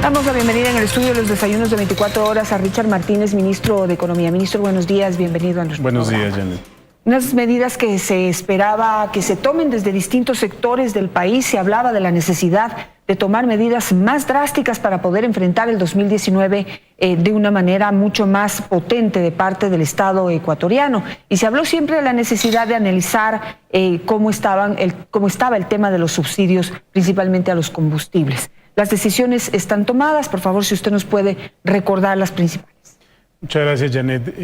Damos la bienvenida en el estudio de los desayunos de 24 horas a Richard Martínez, ministro de Economía. Ministro, buenos días, bienvenido a nuestro programa. Buenos días, Janet. Unas medidas que se esperaba que se tomen desde distintos sectores del país. Se hablaba de la necesidad de tomar medidas más drásticas para poder enfrentar el 2019 de una manera mucho más potente de parte del Estado ecuatoriano. Y se habló siempre de la necesidad de analizar cómo estaba el tema de los subsidios, principalmente a los combustibles. Las decisiones están tomadas. Por favor, si usted nos puede recordar las principales. Muchas gracias, Janet.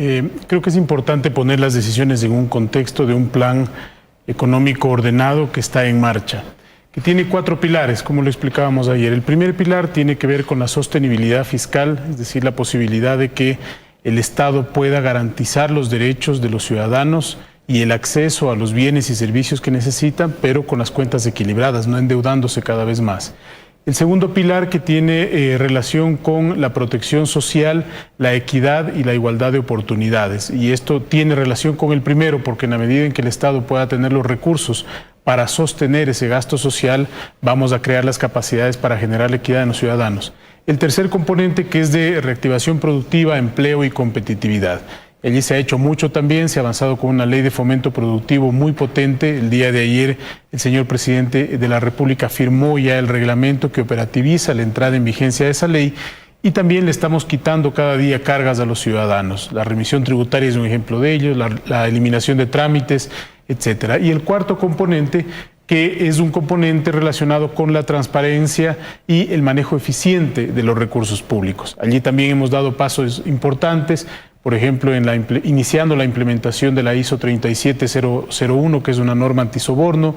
Creo que es importante poner las decisiones en un contexto de un plan económico ordenado que está en marcha, que tiene 4 pilares, como lo explicábamos ayer. El primer pilar tiene que ver con la sostenibilidad fiscal, es decir, la posibilidad de que el Estado pueda garantizar los derechos de los ciudadanos y el acceso a los bienes y servicios que necesitan, pero con las cuentas equilibradas, no endeudándose cada vez más. El segundo pilar, que tiene relación con la protección social, la equidad y la igualdad de oportunidades. Y esto tiene relación con el primero, porque en la medida en que el Estado pueda tener los recursos para sostener ese gasto social, vamos a crear las capacidades para generar la equidad en los ciudadanos. El tercer componente, que es de reactivación productiva, empleo y competitividad. Allí se ha hecho mucho también, se ha avanzado con una ley de fomento productivo muy potente. El día de ayer el señor presidente de la República firmó ya el reglamento que operativiza la entrada en vigencia de esa ley, y también le estamos quitando cada día cargas a los ciudadanos. La remisión tributaria es un ejemplo de ello, la eliminación de trámites, etcétera. Y el cuarto componente, que es un componente relacionado con la transparencia y el manejo eficiente de los recursos públicos. Allí también hemos dado pasos importantes. Por ejemplo, iniciando la implementación de la ISO 37001, que es una norma antisoborno,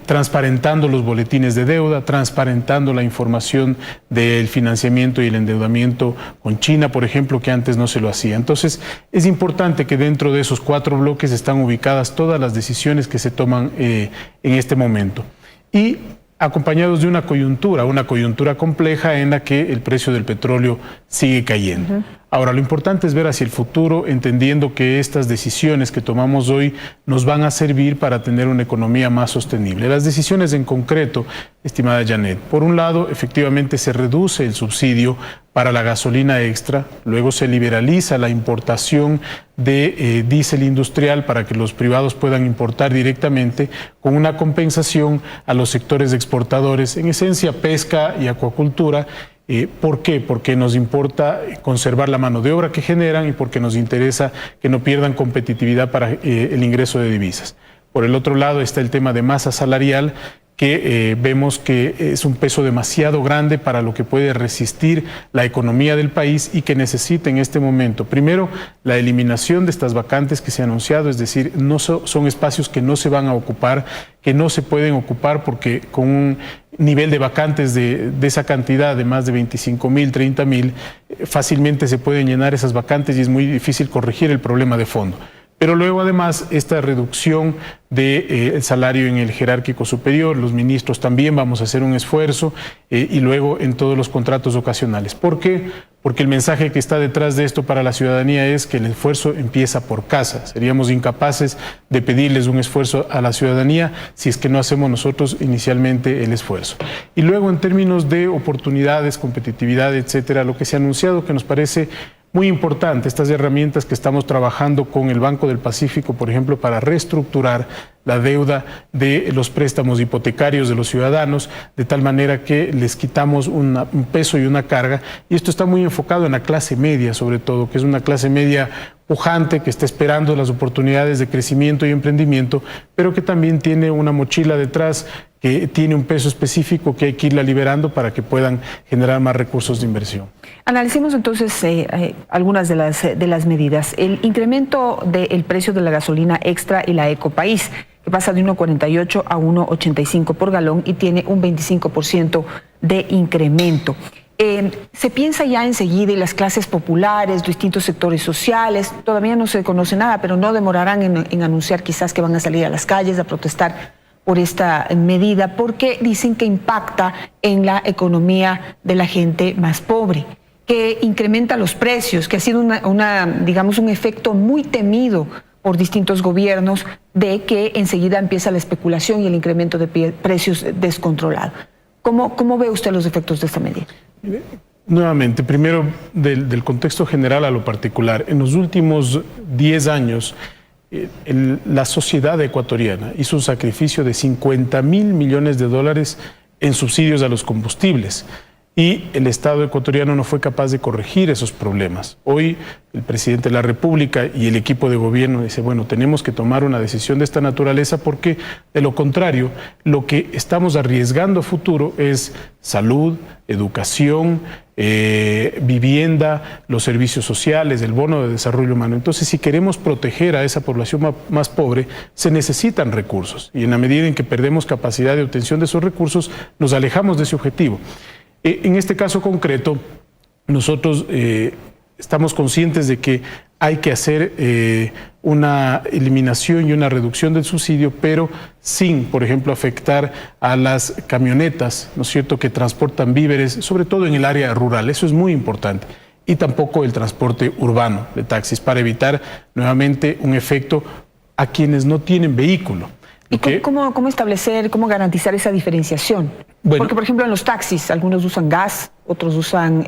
transparentando los boletines de deuda, transparentando la información del financiamiento y el endeudamiento con China, por ejemplo, que antes no se lo hacía. Entonces, es importante que dentro de esos 4 bloques están ubicadas todas las decisiones que se toman en este momento. Y acompañados de una coyuntura compleja en la que el precio del petróleo sigue cayendo. Ahora, lo importante es ver hacia el futuro, entendiendo que estas decisiones que tomamos hoy nos van a servir para tener una economía más sostenible. Las decisiones en concreto, estimada Janet, por un lado, efectivamente se reduce el subsidio para la gasolina extra, luego se liberaliza la importación de diésel industrial para que los privados puedan importar directamente, con una compensación a los sectores exportadores, en esencia pesca y acuacultura. ¿Por qué? Porque nos importa conservar la mano de obra que generan y porque nos interesa que no pierdan competitividad para el ingreso de divisas. Por el otro lado está el tema de masa salarial, que vemos que es un peso demasiado grande para lo que puede resistir la economía del país y que necesita en este momento, primero, la eliminación de estas vacantes que se ha anunciado, es decir, no son espacios que no se van a ocupar, que no se pueden ocupar porque con un nivel de vacantes de esa cantidad de más de 25.000, 30.000, fácilmente se pueden llenar esas vacantes y es muy difícil corregir el problema de fondo. Pero luego, además, esta reducción del salario en el jerárquico superior, los ministros también vamos a hacer un esfuerzo, y luego en todos los contratos ocasionales. ¿Por qué? Porque el mensaje que está detrás de esto para la ciudadanía es que el esfuerzo empieza por casa. Seríamos incapaces de pedirles un esfuerzo a la ciudadanía si es que no hacemos nosotros inicialmente el esfuerzo. Y luego, en términos de oportunidades, competitividad, etcétera, lo que se ha anunciado, que nos parece muy importante, estas herramientas que estamos trabajando con el Banco del Pacífico, por ejemplo, para reestructurar la deuda de los préstamos hipotecarios de los ciudadanos, de tal manera que les quitamos un peso y una carga. Y esto está muy enfocado en la clase media, sobre todo, que es una clase media pujante, que está esperando las oportunidades de crecimiento y emprendimiento, pero que también tiene una mochila detrás, que tiene un peso específico que hay que irla liberando para que puedan generar más recursos de inversión. Analicemos entonces algunas de las medidas. El incremento del precio de la gasolina extra y la Ecopaís, que pasa de 1.48 a 1.85 por galón y tiene un 25% de incremento. Se piensa ya enseguida, y las clases populares, distintos sectores sociales, todavía no se conoce nada, pero no demorarán en anunciar quizás que van a salir a las calles a protestar por esta medida, porque dicen que impacta en la economía de la gente más pobre, que incrementa los precios, que ha sido digamos, un efecto muy temido por distintos gobiernos, de que enseguida empieza la especulación y el incremento de precios descontrolado. ¿Cómo ve usted los efectos de esta medida? Nuevamente, primero del contexto general a lo particular. En los últimos 10 años, la sociedad ecuatoriana hizo un sacrificio de 50.000 millones de dólares en subsidios a los combustibles. Y el Estado ecuatoriano no fue capaz de corregir esos problemas. Hoy el presidente de la República y el equipo de gobierno dice, bueno, tenemos que tomar una decisión de esta naturaleza porque de lo contrario, lo que estamos arriesgando a futuro es salud, educación, vivienda, los servicios sociales, el bono de desarrollo humano. Entonces, si queremos proteger a esa población más pobre, se necesitan recursos. Y en la medida en que perdemos capacidad de obtención de esos recursos, nos alejamos de ese objetivo. En este caso concreto, nosotros estamos conscientes de que hay que hacer una eliminación y una reducción del subsidio, pero sin, por ejemplo, afectar a las camionetas, ¿no es cierto?, que transportan víveres, sobre todo en el área rural. Eso es muy importante. Y tampoco el transporte urbano de taxis, para evitar nuevamente un efecto a quienes no tienen vehículo. ¿Y cómo establecer, cómo garantizar esa diferenciación? Bueno, porque, por ejemplo, en los taxis, algunos usan gas, otros usan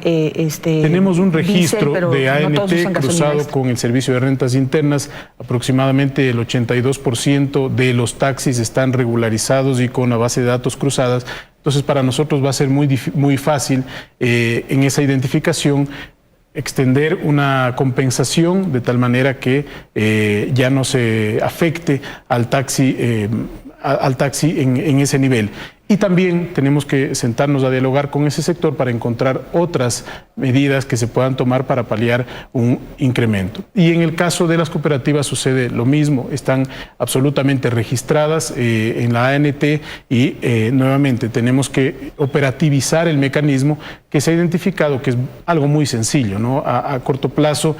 tenemos un registro diésel, de ANT no cruzado con el Servicio de Rentas Internas. Aproximadamente el 82% de los taxis están regularizados y con una base de datos cruzadas. Entonces, para nosotros va a ser muy fácil en esa identificación extender una compensación de tal manera que ya no se afecte al taxi en ese nivel. Y también tenemos que sentarnos a dialogar con ese sector para encontrar otras medidas que se puedan tomar para paliar un incremento. Y en el caso de las cooperativas sucede lo mismo, están absolutamente registradas en la ANT y nuevamente tenemos que operativizar el mecanismo que se ha identificado, que es algo muy sencillo, ¿no? A corto plazo,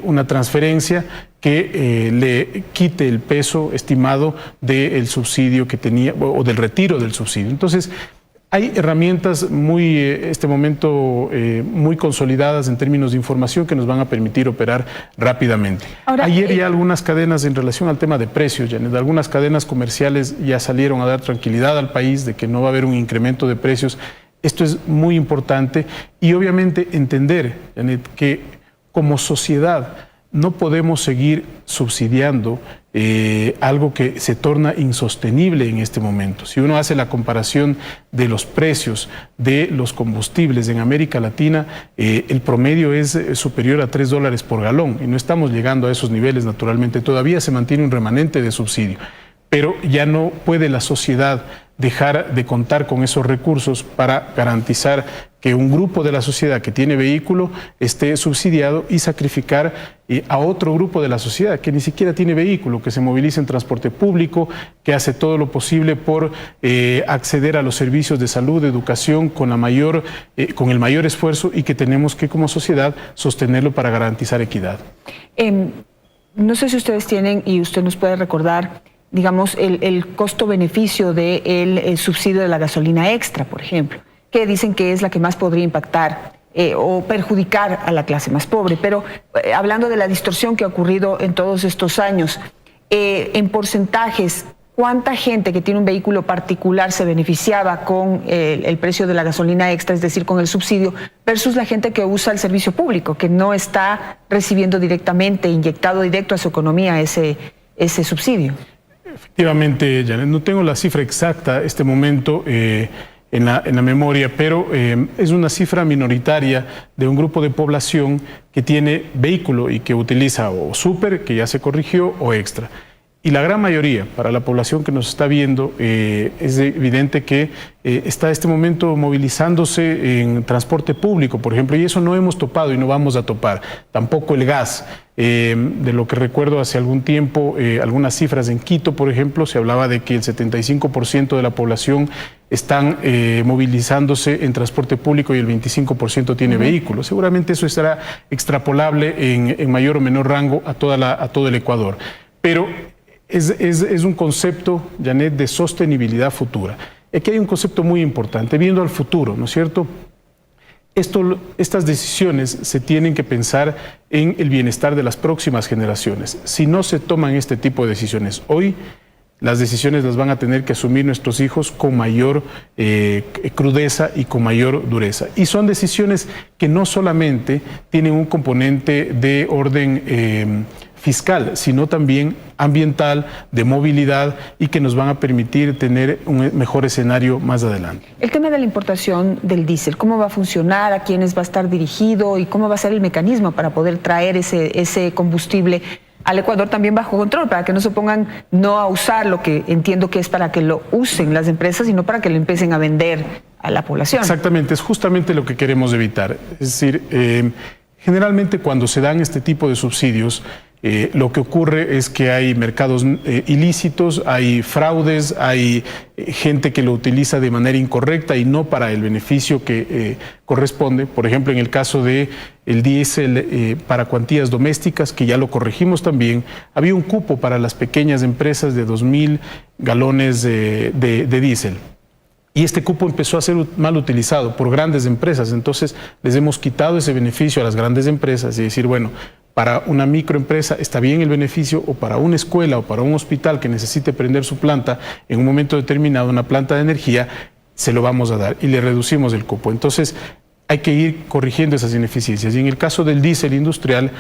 una transferencia que le quite el peso estimado del subsidio que tenía o del retiro del subsidio. Entonces, hay herramientas este momento muy consolidadas en términos de información que nos van a permitir operar rápidamente. Ahora, ayer ya algunas cadenas en relación al tema de precios, Janet, algunas cadenas comerciales ya salieron a dar tranquilidad al país de que no va a haber un incremento de precios. Esto es muy importante y obviamente entender, Janet, que como sociedad no podemos seguir subsidiando algo que se torna insostenible en este momento. Si uno hace la comparación de los precios de los combustibles en América Latina, el promedio es superior a $3 por galón y no estamos llegando a esos niveles naturalmente. Todavía se mantiene un remanente de subsidio, pero ya no puede la sociedad dejar de contar con esos recursos para garantizar que un grupo de la sociedad que tiene vehículo esté subsidiado y sacrificar a otro grupo de la sociedad que ni siquiera tiene vehículo, que se moviliza en transporte público, que hace todo lo posible por acceder a los servicios de salud, de educación con el mayor esfuerzo y que tenemos que como sociedad sostenerlo para garantizar equidad. No sé si ustedes tienen, y usted nos puede recordar, digamos, el costo-beneficio del subsidio de la gasolina extra, por ejemplo, que dicen que es la que más podría impactar o perjudicar a la clase más pobre. Pero hablando de la distorsión que ha ocurrido en todos estos años, en porcentajes, ¿cuánta gente que tiene un vehículo particular se beneficiaba con el precio de la gasolina extra, es decir, con el subsidio, versus la gente que usa el servicio público, que no está recibiendo directamente, inyectado directo a su economía ese subsidio? Efectivamente, Janet, no tengo la cifra exacta este momento en la memoria, pero es una cifra minoritaria de un grupo de población que tiene vehículo y que utiliza o súper, que ya se corrigió, o extra. Y la gran mayoría, para la población que nos está viendo, es evidente que está este momento movilizándose en transporte público, por ejemplo, y eso no hemos topado y no vamos a topar. Tampoco el gas. De lo que recuerdo hace algún tiempo, algunas cifras en Quito, por ejemplo, se hablaba de que el 75% de la población están movilizándose en transporte público y el 25% tiene vehículos. Seguramente eso estará extrapolable en mayor o menor rango a todo el Ecuador. Pero es un concepto, Janet, de sostenibilidad futura. Aquí hay un concepto muy importante, viendo al futuro, ¿no es cierto? Estas decisiones se tienen que pensar en el bienestar de las próximas generaciones. Si no se toman este tipo de decisiones hoy, las decisiones las van a tener que asumir nuestros hijos con mayor crudeza y con mayor dureza. Y son decisiones que no solamente tienen un componente de orden fiscal, sino también ambiental, de movilidad, y que nos van a permitir tener un mejor escenario más adelante. El tema de la importación del diésel, ¿cómo va a funcionar? ¿A quiénes va a estar dirigido? ¿Y cómo va a ser el mecanismo para poder traer ese combustible al Ecuador también bajo control, para que no se pongan no a usar lo que entiendo que es para que lo usen las empresas, sino para que lo empiecen a vender a la población? Exactamente, es justamente lo que queremos evitar. Es decir, generalmente cuando se dan este tipo de subsidios, lo que ocurre es que hay mercados ilícitos, hay fraudes, hay gente que lo utiliza de manera incorrecta y no para el beneficio que corresponde. Por ejemplo, en el caso de el diésel para cuantías domésticas, que ya lo corregimos también, había un cupo para las pequeñas empresas de 2.000 galones de diésel. Y este cupo empezó a ser mal utilizado por grandes empresas. Entonces les hemos quitado ese beneficio a las grandes empresas y decir, bueno, para una microempresa está bien el beneficio, o para una escuela o para un hospital que necesite prender su planta en un momento determinado, una planta de energía, se lo vamos a dar y le reducimos el cupo. Entonces hay que ir corrigiendo esas ineficiencias. Y en el caso del diésel industrial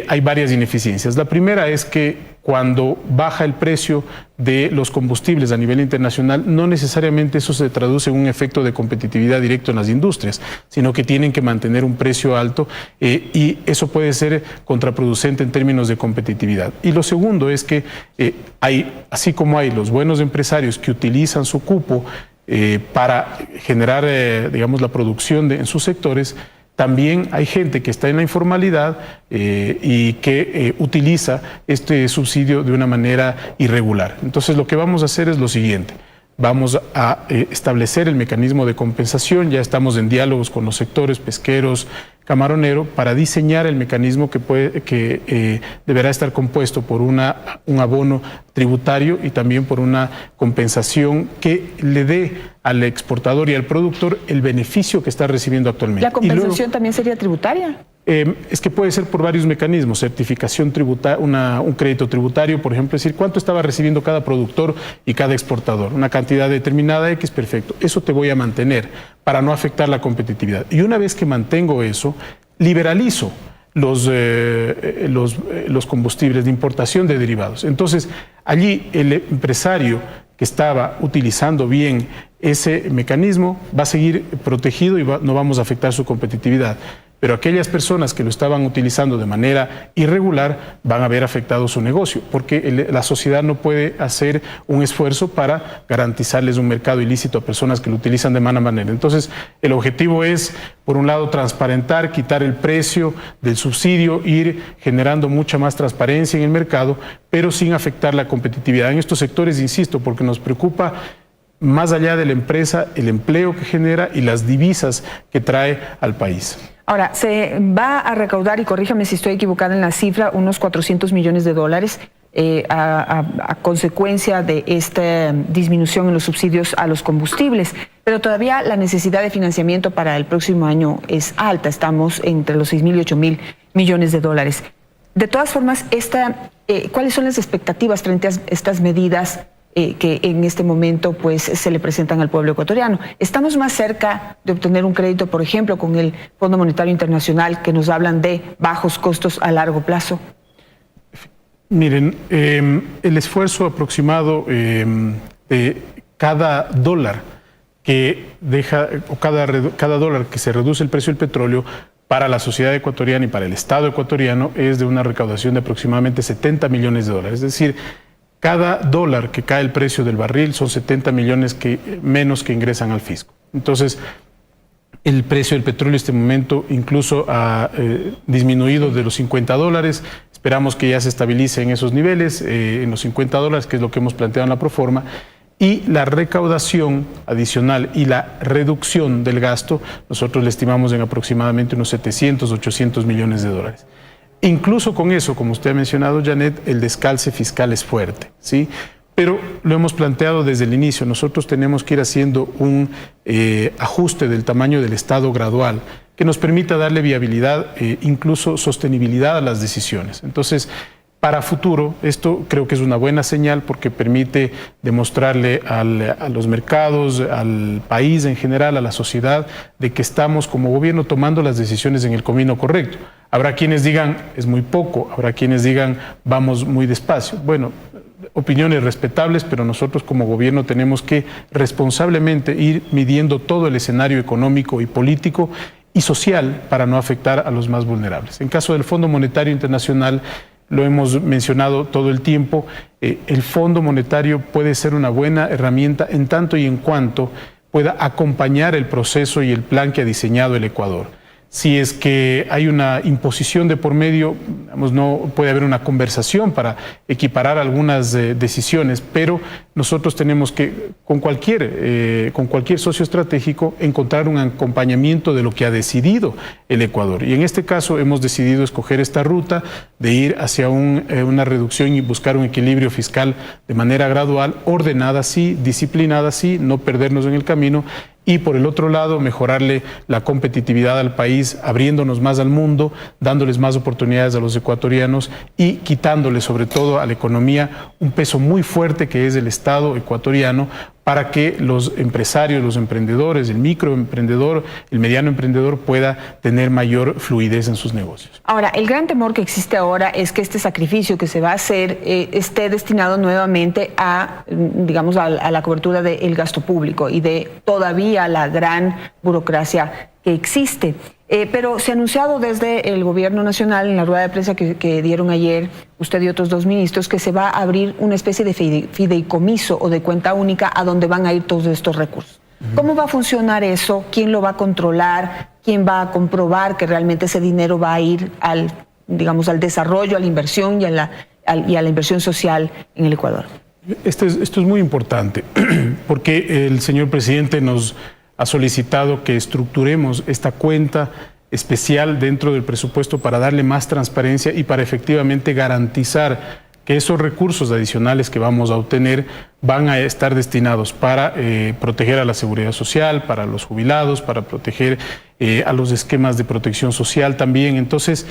hay varias ineficiencias. La primera es que cuando baja el precio de los combustibles a nivel internacional, no necesariamente eso se traduce en un efecto de competitividad directo en las industrias, sino que tienen que mantener un precio alto y eso puede ser contraproducente en términos de competitividad. Y lo segundo es que así como hay los buenos empresarios que utilizan su cupo para generar, digamos, la producción en sus sectores, también hay gente que está en la informalidad y que utiliza este subsidio de una manera irregular. Entonces lo que vamos a hacer es lo siguiente. Vamos a establecer el mecanismo de compensación, ya estamos en diálogos con los sectores pesqueros, camaronero, para diseñar el mecanismo que deberá estar compuesto por un abono tributario y también por una compensación que le dé al exportador y al productor el beneficio que está recibiendo actualmente. ¿La compensación también sería tributaria? Es que puede ser por varios mecanismos, certificación tributaria, un crédito tributario, por ejemplo, es decir, cuánto estaba recibiendo cada productor y cada exportador, una cantidad determinada X, perfecto, eso te voy a mantener para no afectar la competitividad. Y una vez que mantengo eso, liberalizo los combustibles de importación de derivados. Entonces, allí el empresario que estaba utilizando bien ese mecanismo va a seguir protegido y no vamos a afectar su competitividad. Pero aquellas personas que lo estaban utilizando de manera irregular van a ver afectado su negocio, porque la sociedad no puede hacer un esfuerzo para garantizarles un mercado ilícito a personas que lo utilizan de mala manera. Entonces, el objetivo es, por un lado, transparentar, quitar el precio del subsidio, ir generando mucha más transparencia en el mercado, pero sin afectar la competitividad en estos sectores, insisto, porque nos preocupa más allá de la empresa, el empleo que genera y las divisas que trae al país. Ahora, se va a recaudar, y corríjame si estoy equivocada en la cifra, unos 400 millones de dólares a consecuencia de esta disminución en los subsidios a los combustibles. Pero todavía la necesidad de financiamiento para el próximo año es alta. Estamos entre los 6.000 y 8.000 millones de dólares. De todas formas, ¿cuáles son las expectativas frente a estas medidas que en este momento pues se le presentan al pueblo ecuatoriano? ¿Estamos más cerca de obtener un crédito, por ejemplo, con el Fondo Monetario Internacional, que nos hablan de bajos costos a largo plazo? Miren, el esfuerzo aproximado de cada dólar que deja, o cada dólar que se reduce el precio del petróleo para la sociedad ecuatoriana y para el Estado ecuatoriano es de una recaudación de aproximadamente 70 millones de dólares. Es decir, cada dólar que cae el precio del barril son 70 millones menos que ingresan al fisco. Entonces, el precio del petróleo en este momento incluso ha disminuido de los 50 dólares. Esperamos que ya se estabilice en esos niveles, en los 50 dólares, que es lo que hemos planteado en la proforma. Y la recaudación adicional y la reducción del gasto, nosotros le estimamos en aproximadamente unos 700, 800 millones de dólares. Incluso con eso, como usted ha mencionado, Janet, el descalce fiscal es fuerte, ¿sí? Pero lo hemos planteado desde el inicio. Nosotros tenemos que ir haciendo un ajuste del tamaño del Estado gradual que nos permita darle viabilidad, incluso sostenibilidad a las decisiones. Entonces, Para futuro, esto creo que es una buena señal porque permite demostrarle a los mercados, al país en general, a la sociedad, de que estamos como gobierno tomando las decisiones en el camino correcto. Habrá quienes digan, es muy poco, habrá quienes digan, vamos muy despacio. Bueno, opiniones respetables, pero nosotros como gobierno tenemos que responsablemente ir midiendo todo el escenario económico y político y social para no afectar a los más vulnerables. En caso del Fondo Monetario Internacional, lo hemos mencionado todo el tiempo, el Fondo Monetario puede ser una buena herramienta en tanto y en cuanto pueda acompañar el proceso y el plan que ha diseñado el Ecuador. Si es que hay una imposición de por medio, digamos, no puede haber una conversación para equiparar algunas decisiones, pero nosotros tenemos que, con cualquier socio estratégico, encontrar un acompañamiento de lo que ha decidido el Ecuador. Y en este caso hemos decidido escoger esta ruta de ir hacia una reducción y buscar un equilibrio fiscal de manera gradual, ordenada sí, disciplinada sí, no perdernos en el camino. Y por el otro lado, mejorarle la competitividad al país, abriéndonos más al mundo, dándoles más oportunidades a los ecuatorianos y quitándole sobre todo a la economía un peso muy fuerte que es el Estado ecuatoriano, para que los empresarios, los emprendedores, el microemprendedor, el mediano emprendedor pueda tener mayor fluidez en sus negocios. Ahora, el gran temor que existe ahora es que este sacrificio que se va a hacer esté destinado nuevamente a, digamos, a la cobertura del gasto público y de todavía la gran burocracia que existe. Pero se ha anunciado desde el Gobierno Nacional, en la rueda de prensa que dieron ayer, usted y otros dos ministros, que se va a abrir una especie de fideicomiso o de cuenta única a donde van a ir todos estos recursos. ¿Cómo va a funcionar eso? ¿Quién lo va a controlar? ¿Quién va a comprobar que realmente ese dinero va a ir al desarrollo, a la inversión y a la inversión social en el Ecuador? Esto es muy importante porque el señor presidente nos ha solicitado que estructuremos esta cuenta especial dentro del presupuesto para darle más transparencia y para efectivamente garantizar que esos recursos adicionales que vamos a obtener van a estar destinados para proteger a la seguridad social, para los jubilados, para proteger a los esquemas de protección social también. Entonces,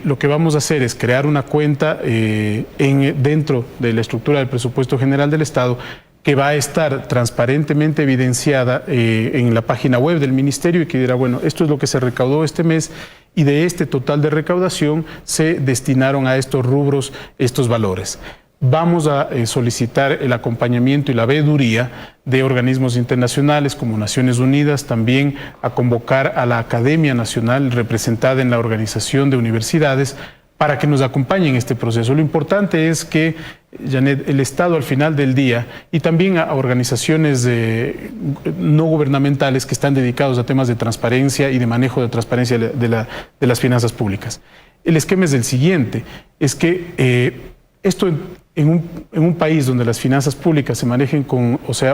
lo que vamos a hacer es crear una cuenta dentro de la estructura del presupuesto general del Estado, que va a estar transparentemente evidenciada en la página web del ministerio y que dirá, bueno, esto es lo que se recaudó este mes y de este total de recaudación se destinaron a estos rubros estos valores. Vamos a solicitar el acompañamiento y la veeduría de organismos internacionales como Naciones Unidas, también a convocar a la Academia Nacional representada en la Organización de Universidades para que nos acompañen en este proceso. Lo importante es que, Janet, el Estado al final del día y también a organizaciones no gubernamentales que están dedicados a temas de transparencia y de manejo de transparencia de las finanzas públicas. El esquema es el siguiente, es que esto en un país donde las finanzas públicas se manejen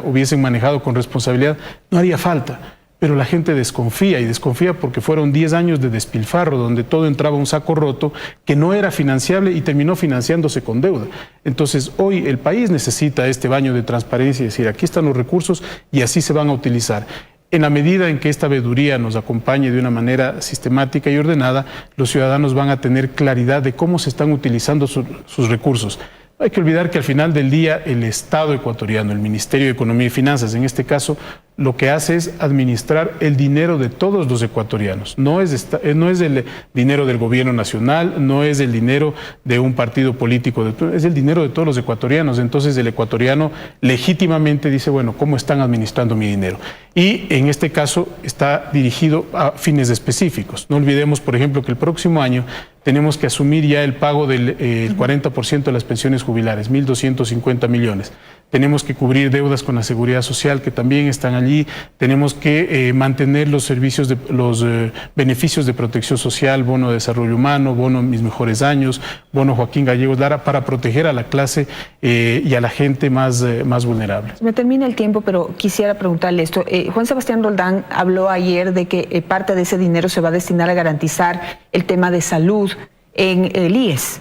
hubiesen manejado con responsabilidad, no haría falta. Pero la gente desconfía, y desconfía porque fueron 10 años de despilfarro, donde todo entraba a un saco roto que no era financiable y terminó financiándose con deuda. Entonces, hoy el país necesita este baño de transparencia y decir, aquí están los recursos y así se van a utilizar. En la medida en que esta veeduría nos acompañe de una manera sistemática y ordenada, los ciudadanos van a tener claridad de cómo se están utilizando sus recursos. No hay que olvidar que al final del día el Estado ecuatoriano, el Ministerio de Economía y Finanzas, en este caso, lo que hace es administrar el dinero de todos los ecuatorianos. No es el dinero del gobierno nacional, no es el dinero de un partido político, es el dinero de todos los ecuatorianos. Entonces el ecuatoriano legítimamente dice, bueno, ¿cómo están administrando mi dinero? Y en este caso está dirigido a fines específicos. No olvidemos, por ejemplo, que el próximo año tenemos que asumir ya el pago del 40% de las pensiones jubilares, 1.250 millones. Tenemos que cubrir deudas con la Seguridad Social que también están allí. Tenemos que mantener los servicios, los beneficios de protección social, bono de desarrollo humano, bono Mis Mejores Años, bono Joaquín Gallegos Lara, para proteger a la clase y a la gente más vulnerable. Me termina el tiempo, pero quisiera preguntarle esto. Juan Sebastián Roldán habló ayer de que parte de ese dinero se va a destinar a garantizar el tema de salud en el IES.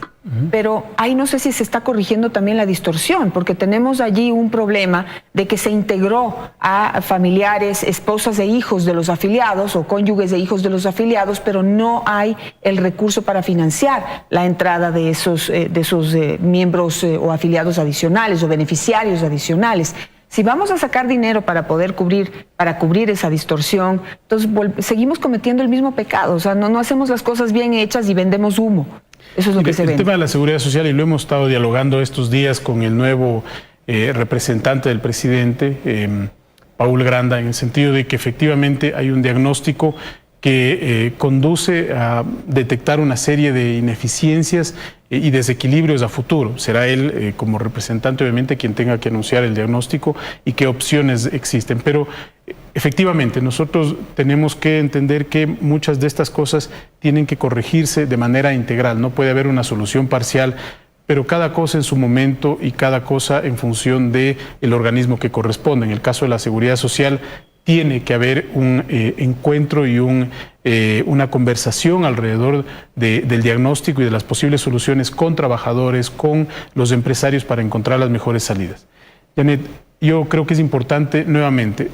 Pero ahí no sé si se está corrigiendo también la distorsión, porque tenemos allí un problema de que se integró a familiares, esposas e hijos de los afiliados o cónyuges de hijos de los afiliados, pero no hay el recurso para financiar la entrada de esos miembros o afiliados adicionales o beneficiarios adicionales. Si vamos a sacar dinero para poder cubrir esa distorsión, entonces seguimos cometiendo el mismo pecado. O sea, no hacemos las cosas bien hechas y vendemos humo. Eso es lo que se vende. El tema de la seguridad social, y lo hemos estado dialogando estos días con el nuevo representante del presidente, Paul Granda, en el sentido de que efectivamente hay un diagnóstico que conduce a detectar una serie de ineficiencias y desequilibrios a futuro. Será él, como representante, obviamente, quien tenga que anunciar el diagnóstico y qué opciones existen. Pero efectivamente, nosotros tenemos que entender que muchas de estas cosas tienen que corregirse de manera integral. No puede haber una solución parcial, pero cada cosa en su momento y cada cosa en función del organismo que corresponde. En el caso de la seguridad social, tiene que haber un encuentro y una conversación alrededor del diagnóstico y de las posibles soluciones con trabajadores, con los empresarios para encontrar las mejores salidas. Janet, yo creo que es importante nuevamente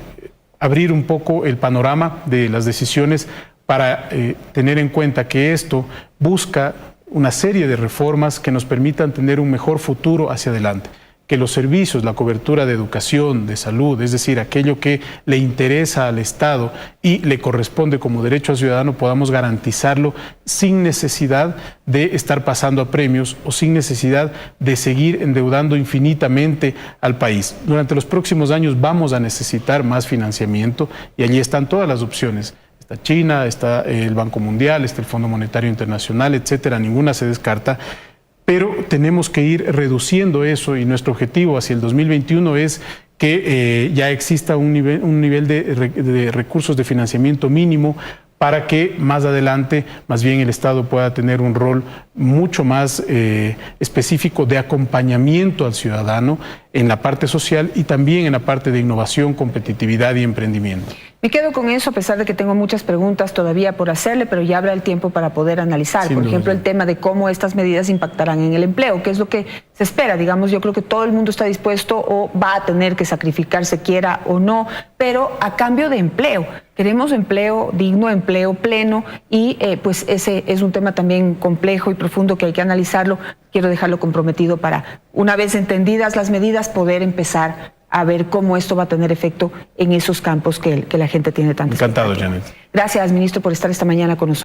abrir un poco el panorama de las decisiones para tener en cuenta que esto busca una serie de reformas que nos permitan tener un mejor futuro hacia adelante. Que los servicios, la cobertura de educación, de salud, es decir, aquello que le interesa al Estado y le corresponde como derecho al ciudadano, podamos garantizarlo sin necesidad de estar pasando a premios o sin necesidad de seguir endeudando infinitamente al país. Durante los próximos años vamos a necesitar más financiamiento y allí están todas las opciones. Está China, está el Banco Mundial, está el Fondo Monetario Internacional, etcétera, ninguna se descarta. Pero tenemos que ir reduciendo eso y nuestro objetivo hacia el 2021 es que ya exista un nivel de recursos de financiamiento mínimo para que más adelante, más bien el Estado pueda tener un rol mucho más específico de acompañamiento al ciudadano en la parte social y también en la parte de innovación, competitividad y emprendimiento. Me quedo con eso, a pesar de que tengo muchas preguntas todavía por hacerle, pero ya habrá el tiempo para poder analizar. Por ejemplo, el tema de cómo estas medidas impactarán en el empleo, que es lo que se espera. Digamos, yo creo que todo el mundo está dispuesto o va a tener que sacrificarse, quiera o no, pero a cambio de empleo. Queremos empleo digno, empleo pleno y pues ese es un tema también complejo y profundo que hay que analizarlo. Quiero dejarlo comprometido para, una vez entendidas las medidas, poder empezar a ver cómo esto va a tener efecto en esos campos que la gente tiene tantas. Encantado, Janet. Gracias, ministro, por estar esta mañana con nosotros.